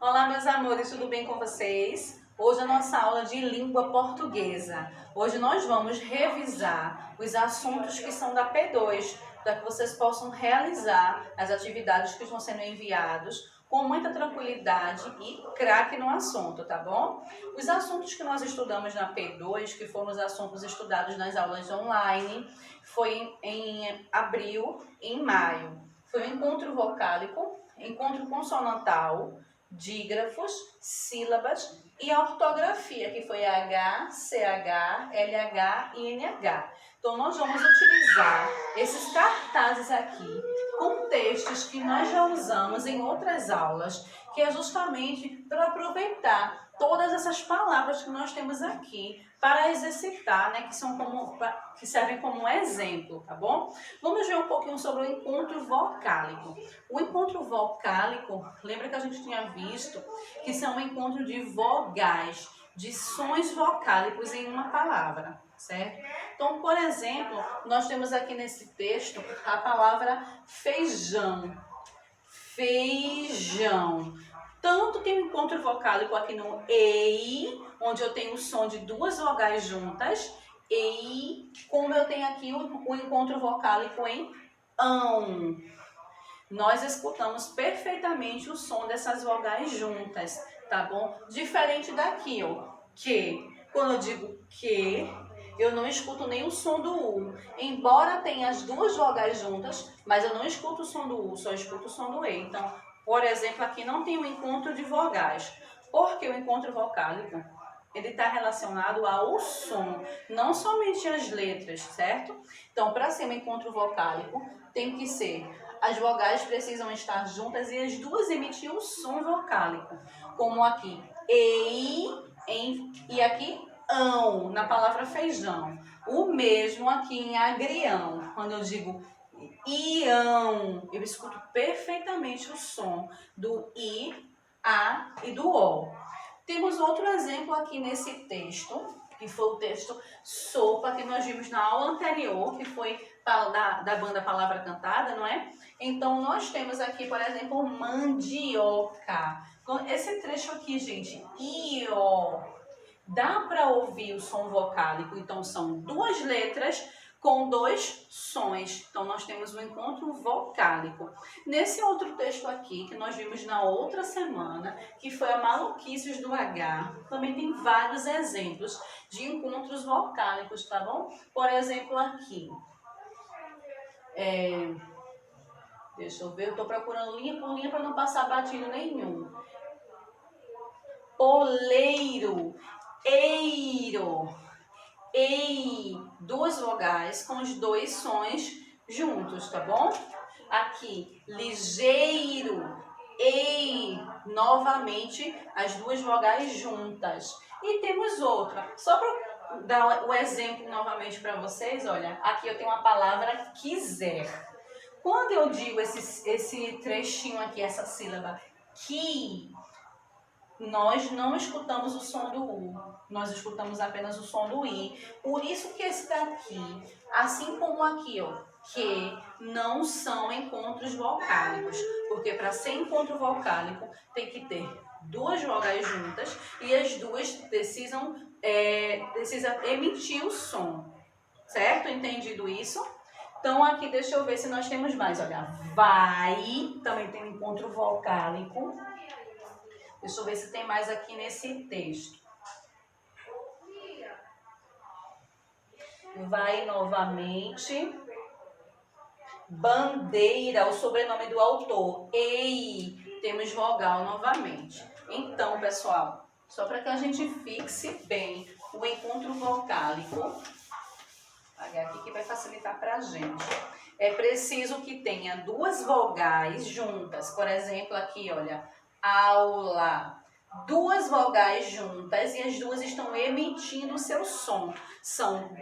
Olá, meus amores, tudo bem com vocês? Hoje é a nossa aula de língua portuguesa. Hoje nós vamos revisar os assuntos que são da P2, para que vocês possam realizar as atividades que estão sendo enviados com muita tranquilidade e craque no assunto, tá bom? Os assuntos que nós estudamos na P2, que foram os assuntos estudados nas aulas online, foi em abril e em maio. Foi o encontro vocálico, encontro consonantal, dígrafos, sílabas e a ortografia, que foi H, CH, LH e NH. Então, nós vamos utilizar esses cartazes aqui com textos que nós já usamos em outras aulas, que é justamente para aproveitar todas essas palavras que nós temos aqui para exercitar, né, que servem como exemplo, tá bom? Vamos ver um pouquinho sobre o encontro vocálico. O encontro vocálico, lembra que a gente tinha visto que são um encontro de vogais, de sons vocálicos em uma palavra, certo? Então, por exemplo, nós temos aqui nesse texto a palavra feijão. Feijão. Tanto tem um encontro vocálico aqui no EI, onde eu tenho o som de duas vogais juntas, EI, como eu tenho aqui o encontro vocálico em ão. Nós escutamos perfeitamente o som dessas vogais juntas, tá bom? Diferente daqui, ó, que. Quando eu digo que, eu não escuto nem o som do U. Embora tenha as duas vogais juntas, mas eu não escuto o som do U, só escuto o som do E. Então, por exemplo, aqui não tem um encontro de vogais. Porque o encontro vocálico, ele está relacionado ao som, não somente às letras, certo? Então, para ser um encontro vocálico, tem que ser... As vogais precisam estar juntas e as duas emitir um som vocálico. Como aqui, EI e aqui, ão, na palavra feijão. O mesmo aqui em agrião, quando eu digo ião, eu escuto perfeitamente o som do I, A e do O. Temos outro exemplo aqui nesse texto, que foi o texto Sopa, que nós vimos na aula anterior, que foi da banda Palavra Cantada, não é? Então, nós temos aqui, por exemplo, mandioca. Esse trecho aqui, gente, ió, dá para ouvir o som vocálico. Então, são duas letras com dois sons. Então, nós temos um encontro vocálico. Nesse outro texto aqui, que nós vimos na outra semana, que foi a Maluquices do H, também tem vários exemplos de encontros vocálicos, tá bom? Por exemplo, aqui. Deixa eu ver, eu estou procurando linha por linha para não passar batido nenhum. Oleiro, eiro, ei, duas vogais com os dois sons juntos, tá bom? Aqui, ligeiro, ei, novamente as duas vogais juntas. E temos outra, só para dar o exemplo novamente para vocês, olha, aqui eu tenho a palavra quiser. Quando eu digo esse trechinho aqui, essa sílaba, que, nós não escutamos o som do U, nós escutamos apenas o som do I. Por isso que esse daqui, assim como aqui, ó, que não são encontros vocálicos. Porque para ser encontro vocálico, tem que ter duas vogais juntas e as duas precisam emitir o som. Certo? Entendido isso? Então, aqui, deixa eu ver se nós temos mais. Olha, vai, também tem um encontro vocálico. Deixa eu ver se tem mais aqui nesse texto. Vai novamente. Bandeira, o sobrenome do autor. Ei, temos vogal novamente. Então, pessoal, só para que a gente fixe bem o encontro vocálico, vou apagar aqui que vai facilitar para a gente. É preciso que tenha duas vogais juntas. Por exemplo, aqui, olha, aula. Duas vogais juntas e as duas estão emitindo o seu som. São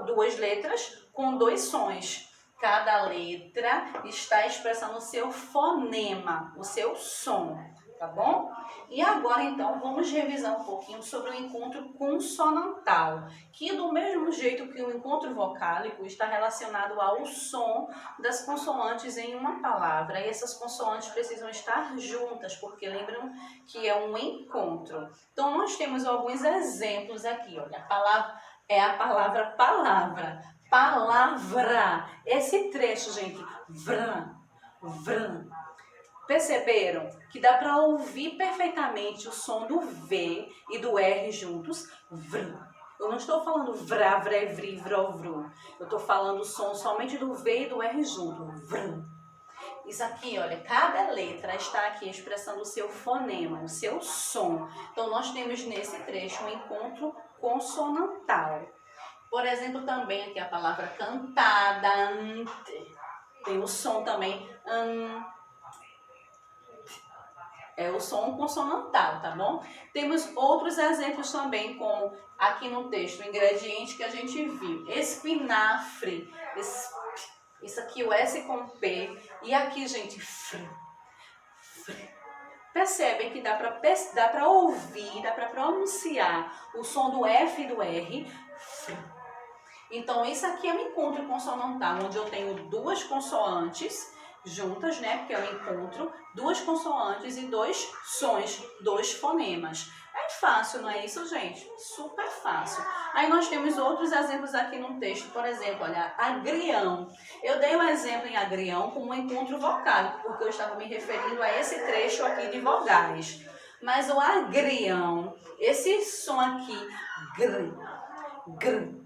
duas letras com dois sons. Cada letra está expressando o seu fonema, o seu som, tá bom? E agora, então, vamos revisar um pouquinho sobre o encontro consonantal, que do mesmo jeito que o encontro vocálico está relacionado ao som das consoantes em uma palavra, e essas consoantes precisam estar juntas, porque lembram que é um encontro. Então, nós temos alguns exemplos aqui, olha, a palavra é a palavra palavra, palavra, esse trecho, gente, vran, vran. Perceberam que dá para ouvir perfeitamente o som do V e do R juntos? Vr. Eu não estou falando vrá, vré, vri, vró, vru. Eu estou falando o som somente do V e do R junto. Vr. Isso aqui, olha, cada letra está aqui expressando o seu fonema, o seu som. Então, nós temos nesse trecho um encontro consonantal. Por exemplo, também aqui a palavra cantada, tem o som também, é o som consonantal, tá bom? Temos outros exemplos também, como aqui no texto, o ingrediente que a gente viu. Espinafre, isso aqui o S com P, e aqui, gente, fr. Percebem que dá para ouvir, dá para pronunciar o som do F e do R. Fr. Então, isso aqui é um encontro consonantal, onde eu tenho duas consoantes juntas, né? Porque é um encontro, duas consoantes e dois sons, dois fonemas. É fácil, não é isso, gente? Super fácil. Aí nós temos outros exemplos aqui no texto, por exemplo, olha, agrião. Eu dei um exemplo em agrião como um encontro vocálico, porque eu estava me referindo a esse trecho aqui de vogais. Mas o agrião, esse som aqui, gr, gr,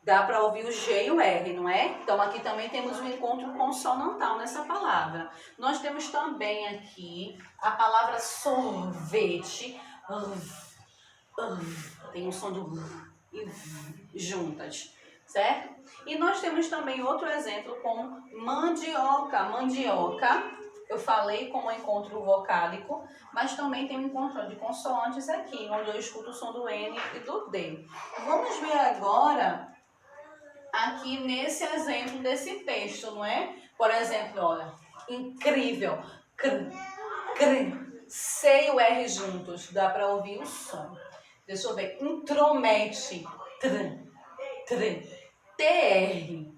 dá para ouvir o G e o R, não é? Então, aqui também temos um encontro consonantal nessa palavra. Nós temos também aqui a palavra sorvete. Tem um som do e juntas, certo? E nós temos também outro exemplo como mandioca. Mandioca, eu falei como encontro vocálico, mas também tem um encontro de consoantes aqui, onde eu escuto o som do N e do D. Vamos ver agora aqui nesse exemplo desse texto, não é? Por exemplo, olha, incrível, cr, cr, C e o R juntos, dá para ouvir o som. Deixa eu ver, intromete, tr, tr, TR.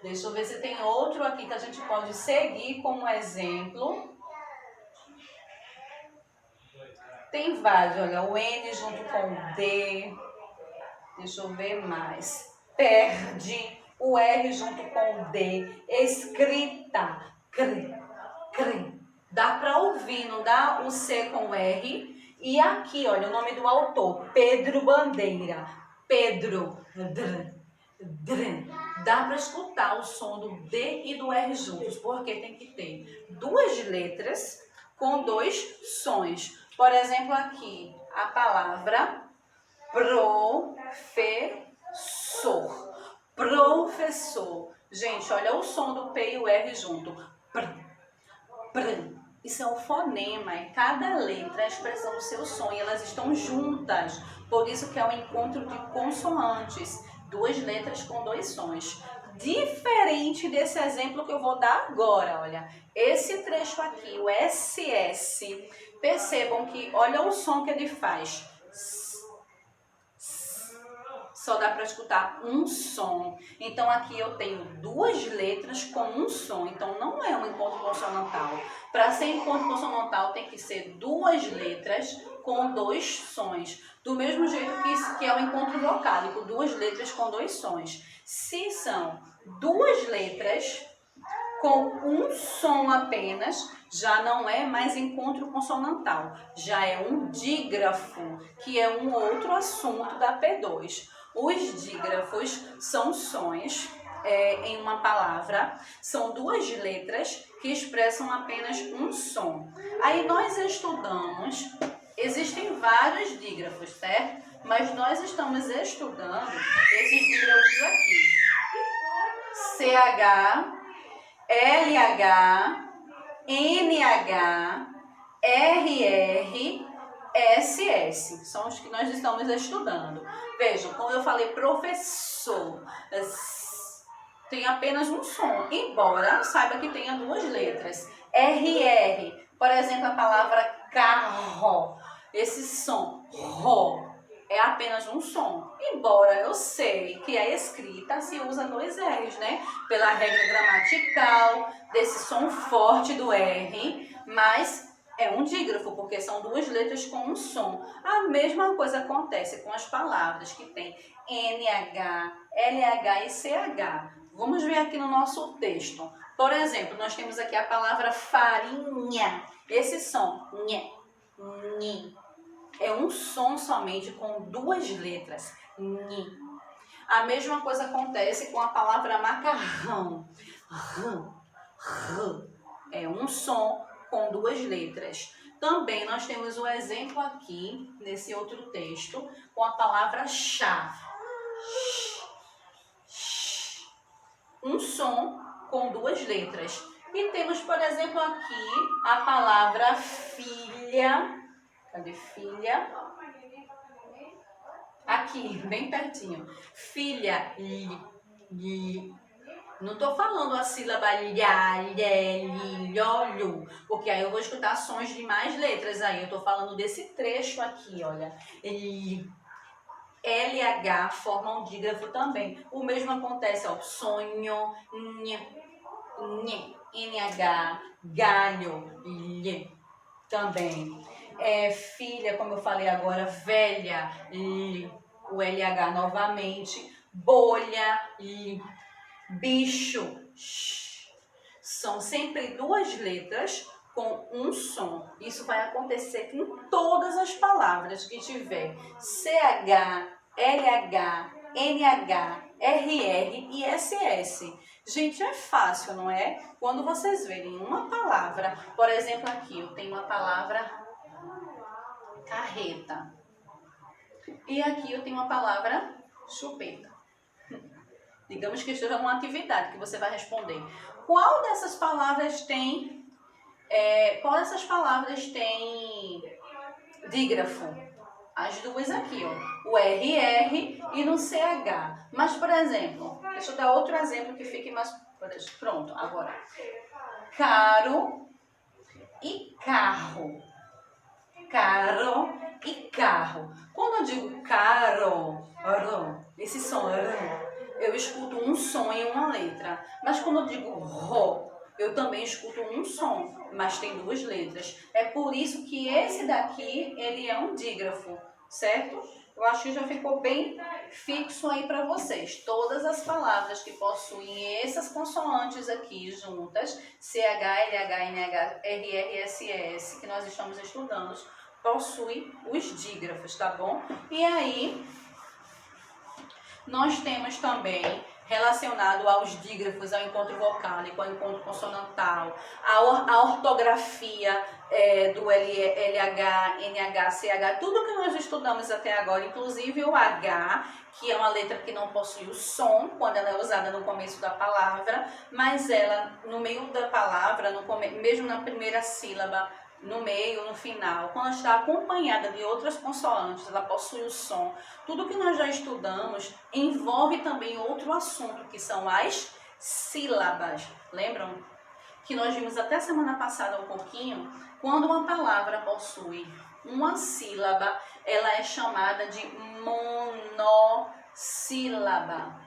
Deixa eu ver se tem outro aqui que a gente pode seguir como exemplo. Tem vários, olha, o N junto com o D. Deixa eu ver mais. Perde, o R junto com o D, escrita, cri, cri. Dá para ouvir, não dá o C com o R. E aqui, olha, o nome do autor, Pedro Bandeira. Pedro, dr, dr. Dá para escutar o som do D e do R juntos, porque tem que ter duas letras com dois sons. Por exemplo, aqui, a palavra professor. Professor. Gente, olha o som do P e o R junto. Pr, pr. Isso é um fonema, é cada letra a expressão do seu som e elas estão juntas. Por isso que é um encontro de consoantes. Duas letras com dois sons. Diferente desse exemplo que eu vou dar agora, olha. Esse trecho aqui, o SS. Percebam que, olha o som que ele faz. Só dá para escutar um som. Então, aqui eu tenho duas letras com um som. Então, não é um encontro consonantal. Para ser encontro consonantal, tem que ser duas letras com dois sons. Do mesmo jeito que é o encontro vocálico, duas letras com dois sons. Se são duas letras com um som apenas, já não é mais encontro consonantal. Já é um dígrafo, que é um outro assunto da P2. Os dígrafos são sons em uma palavra, são duas letras que expressam apenas um som. Aí nós estudamos, existem vários dígrafos, certo? Mas nós estamos estudando esses dígrafos aqui. CH, LH, NH, RR, SS. São os que nós estamos estudando. Vejam, como eu falei, professor, tem apenas um som, embora saiba que tenha duas letras. RR, por exemplo, a palavra carro. Esse som, ro, é apenas um som. Embora eu sei que a escrita se usa dois R's, né? Pela regra gramatical desse som forte do R, mas é um dígrafo, porque são duas letras com um som. A mesma coisa acontece com as palavras que tem NH, LH e CH. Vamos ver aqui no nosso texto. Por exemplo, nós temos aqui a palavra farinha. Esse som, nhé, nhi, é um som somente com duas letras, nhi. A mesma coisa acontece com a palavra macarrão. É um som com duas letras. Também nós temos um exemplo aqui, nesse outro texto, com a palavra chá. Um som com duas letras. E temos, por exemplo, aqui a palavra filha. Cadê filha? Aqui, bem pertinho. Filha, li. Não estou falando a sílaba lha, lhe, li, olho, porque aí eu vou escutar sons de mais letras aí. Eu estou falando desse trecho aqui, olha. LH forma um dígrafo também. O mesmo acontece ao sonho, NH, galho, lhe, também. Filha, como eu falei agora, velha, lhe, o LH novamente. Bolha, lhe, bicho, são sempre duas letras com um som. Isso vai acontecer em todas as palavras que tiver CH, LH, NH, RR e SS. Gente, é fácil, não é? Quando vocês verem uma palavra, por exemplo, aqui eu tenho uma palavra carreta. E aqui eu tenho uma palavra chupeta. Digamos que esteja uma atividade que você vai responder. Qual dessas palavras tem dígrafo? As duas aqui, ó. O RR e no CH. Mas, por exemplo, deixa eu dar outro exemplo que fique mais... Pronto, agora. Caro e carro. Caro e carro. Quando eu digo caro, esse som, eu escuto um som em uma letra. Mas quando eu digo ro, eu também escuto um som, mas tem duas letras. É por isso que esse daqui, ele é um dígrafo, certo? Eu acho que já ficou bem fixo aí para vocês. Todas as palavras que possuem essas consoantes aqui juntas, CH, LH, NH, RR, SS, que nós estamos estudando, possuem os dígrafos, tá bom? E aí, nós temos também, relacionado aos dígrafos, ao encontro vocálico, ao encontro consonantal, a ortografia do LH, NH, CH, tudo que nós estudamos até agora, inclusive o H, que é uma letra que não possui o som, quando ela é usada no começo da palavra, mas ela, no meio da palavra, mesmo na primeira sílaba, no meio, no final, quando ela está acompanhada de outras consoantes, ela possui o som. Tudo que nós já estudamos envolve também outro assunto, que são as sílabas. Lembram? Que nós vimos até semana passada um pouquinho, quando uma palavra possui uma sílaba, ela é chamada de monossílaba.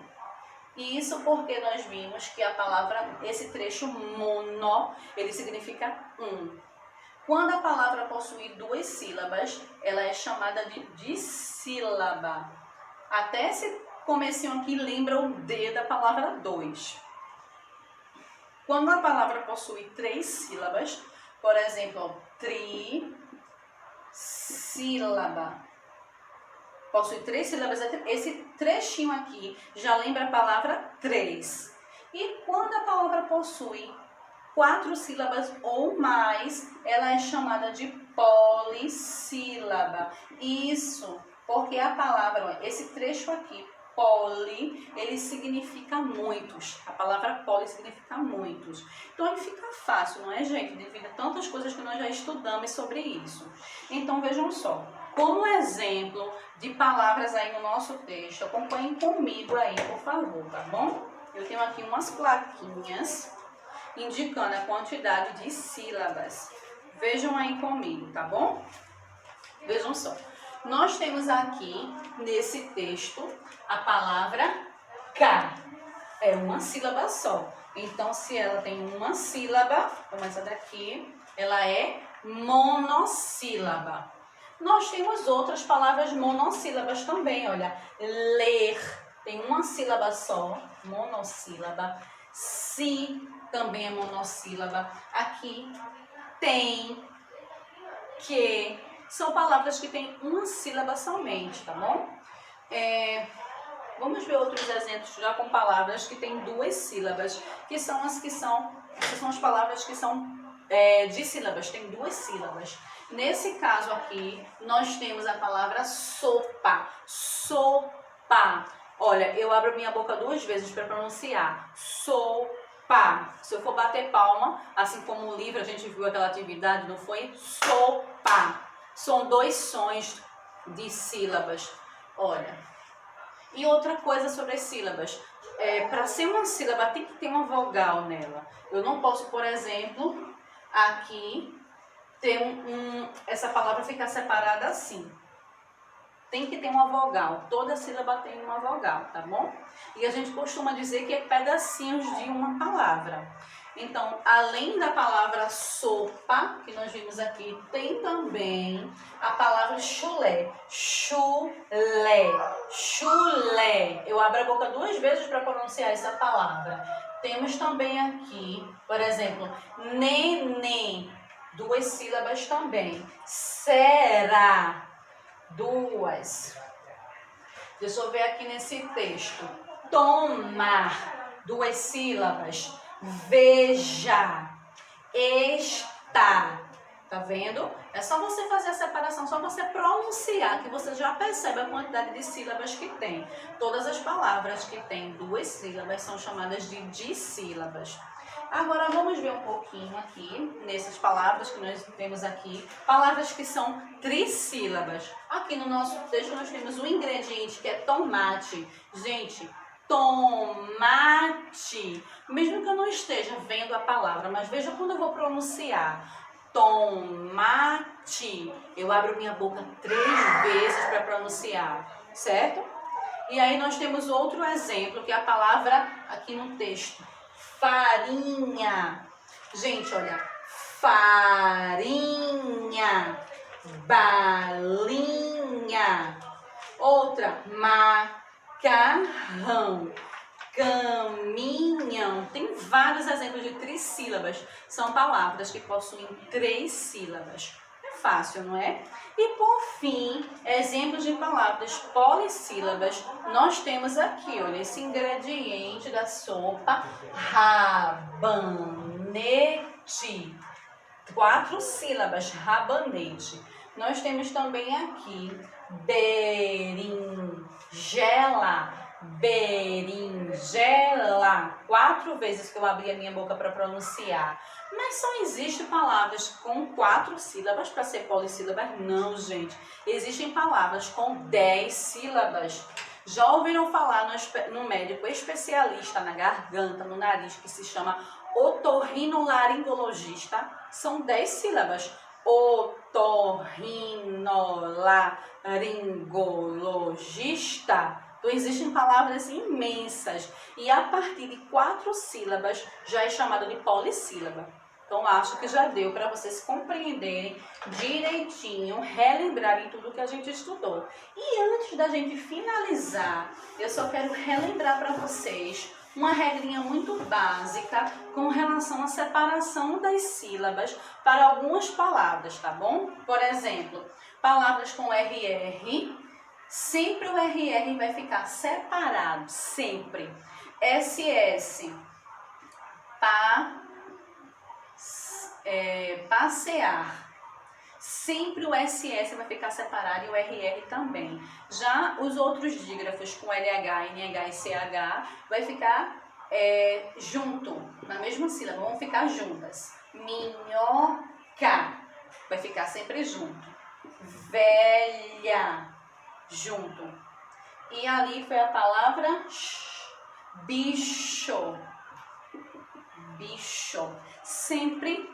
E isso porque nós vimos que a palavra, esse trecho mono, ele significa um. Quando a palavra possui duas sílabas, ela é chamada de dissílaba. Até esse comecinho aqui lembra o D da palavra dois. Quando a palavra possui três sílabas, por exemplo, trissílaba. Possui três sílabas, esse trechinho aqui já lembra a palavra três. E quando a palavra possui quatro sílabas ou mais, ela é chamada de polissílaba. Isso porque a palavra, esse trecho aqui, poli, ele significa muitos. A palavra poli significa muitos. Então aí fica fácil, não é, gente? Devido a tantas coisas que nós já estudamos sobre isso. Então vejam só, como exemplo de palavras aí no nosso texto, acompanhem comigo aí, por favor, tá bom? Eu tenho aqui umas plaquinhas indicando a quantidade de sílabas. Vejam aí comigo, tá bom? Vejam só. Nós temos aqui, nesse texto, a palavra cá. É uma sílaba só. Então, se ela tem uma sílaba, como essa daqui, ela é monossílaba. Nós temos outras palavras monossílabas também, olha. Ler tem uma sílaba só, monossílaba. Se também é monossílaba. Aqui tem, que, são palavras que têm uma sílaba somente, tá bom? Vamos ver outros exemplos já com palavras que têm duas sílabas, que são essas são as palavras que são de sílabas, tem duas sílabas. Nesse caso aqui, nós temos a palavra sopa, sopa. Olha, eu abro minha boca 2 vezes para pronunciar, sopa. Se eu for bater palma, assim como o livro, a gente viu aquela atividade, não foi? Sopa. São 2 sons de sílabas. Olha. E outra coisa sobre as sílabas, para ser uma sílaba tem que ter uma vogal nela. Eu não posso, por exemplo, aqui ter essa palavra ficar separada assim. Tem que ter uma vogal, toda sílaba tem uma vogal, tá bom? E a gente costuma dizer que é pedacinhos de uma palavra. Então, além da palavra sopa, que nós vimos aqui, tem também a palavra chulé. Chulé. Chulé. Eu abro a boca 2 vezes para pronunciar essa palavra. Temos também aqui, por exemplo, neném. 2 sílabas também. Será. 2. Deixa eu ver aqui nesse texto. Tomar. 2 sílabas. Veja, está, tá vendo? É só você fazer a separação, só você pronunciar, que você já percebe a quantidade de sílabas que tem. Todas as palavras que têm 2 sílabas são chamadas de dissílabas. Agora vamos ver um pouquinho aqui, nessas palavras que nós temos aqui, palavras que são trissílabas. Aqui no nosso texto nós temos um ingrediente que é tomate. Gente, tomate. Mesmo que eu não esteja vendo a palavra, mas veja quando eu vou pronunciar. Tomate. Eu abro minha boca 3 vezes para pronunciar, certo? E aí nós temos outro exemplo, que é a palavra aqui no texto. Farinha. Gente, olha. Farinha. Balinha. Outra. Macarrão, caminhão. Tem vários exemplos de trissílabas. São palavras que possuem 3 sílabas. É fácil, não é? E por fim, exemplos de palavras polissílabas. Nós temos aqui, olha, esse ingrediente da sopa, rabanete. 4 sílabas, rabanete. Nós temos também aqui berinjela, berinjela. 4 vezes que eu abri a minha boca para pronunciar. Mas só existem palavras com 4 sílabas para ser polissílabas? Não, gente. Existem palavras com 10 sílabas. Já ouviram falar no médico especialista na garganta, no nariz, que se chama otorrinolaringologista? São 10 sílabas. Otorrinolaringologista. Então, existem palavras imensas. E a partir de 4 sílabas já é chamada de polissílaba. Então, acho que já deu para vocês compreenderem direitinho, relembrarem tudo que a gente estudou. E antes da gente finalizar, eu só quero relembrar para vocês uma regrinha muito básica com relação à separação das sílabas para algumas palavras, tá bom? Por exemplo, palavras com RR, sempre o RR vai ficar separado, sempre. SS, passear. Sempre o SS vai ficar separado e o RR também. Já os outros dígrafos com LH, NH e CH vai ficar junto, na mesma sílaba, vão ficar juntas. Minhoca vai ficar sempre junto. Velha, junto. E ali foi a palavra bicho. Bicho. Sempre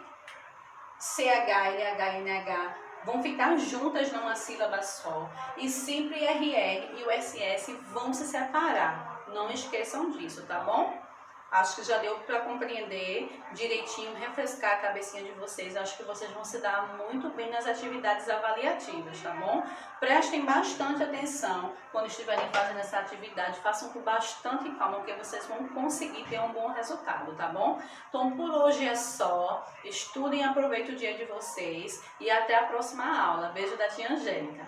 CH, LH, NH vão ficar juntas numa sílaba só. E sempre RR e o SS vão se separar. Não esqueçam disso, tá bom? Acho que já deu para compreender direitinho, refrescar a cabecinha de vocês. Acho que vocês vão se dar muito bem nas atividades avaliativas, tá bom? Prestem bastante atenção quando estiverem fazendo essa atividade. Façam com bastante calma, porque vocês vão conseguir ter um bom resultado, tá bom? Então, por hoje é só. Estudem, aproveitem o dia de vocês e até a próxima aula. Beijo da tia Angélica.